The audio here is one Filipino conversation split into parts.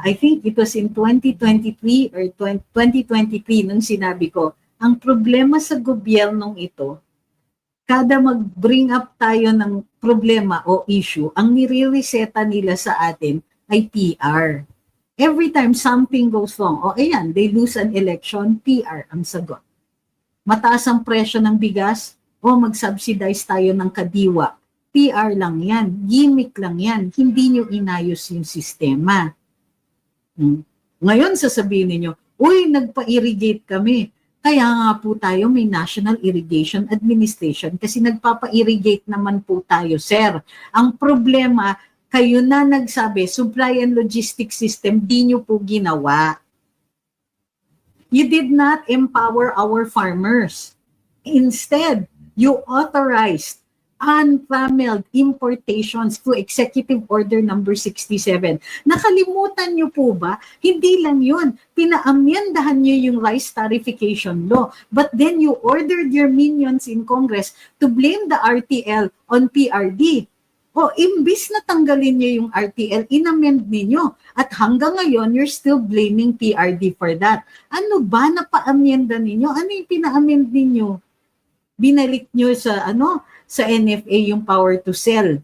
I think it was in 2023 or 2023 nung sinabi ko, ang problema sa gobyernong ito, kada mag-bring up tayo ng problema o issue, ang nire-reseta nila sa atin ay PR. Every time something goes wrong, o ayan, they lose an election, PR ang sagot. Mataas ang presyo ng bigas, o mag-subsidize tayo ng kadiwa. PR lang yan, gimmick lang yan, hindi nyo inayos yung sistema. Ngayon sasabihin niyo, uy, nagpa-irrigate kami. Kaya nga po tayo may National Irrigation Administration kasi nagpapa-irrigate naman po tayo, sir. Ang problema, kayo na nagsabi, supply and logistics system, di nyo po ginawa. You did not empower our farmers. Instead, you authorized untrammelled importations through Executive Order number 67. Nakalimutan niyo po ba? Hindi lang yun. Pinaamyendahan niyo yung rice tarification law. But then you ordered your minions in Congress to blame the RTL on PRD. O, imbis na tanggalin niyo yung RTL, inamend ninyo. At hanggang ngayon, you're still blaming PRD for that. Ano ba na paamyenda ninyo? Ano yung pinaamend ninyo? Binalik niyo sa sa NFA yung power to sell.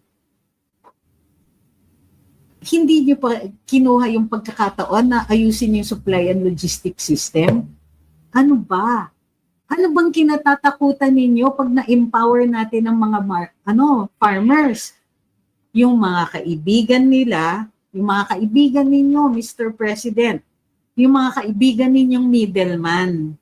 Hindi niyo pa kinuha yung pagkakataon na ayusin yung supply and logistics system? Ano ba? Ano bang kinatatakutan ninyo pag na-empower natin ang mga farmers? Yung mga kaibigan nila, yung mga kaibigan ninyo, Mr. President, yung mga kaibigan ninyong middleman.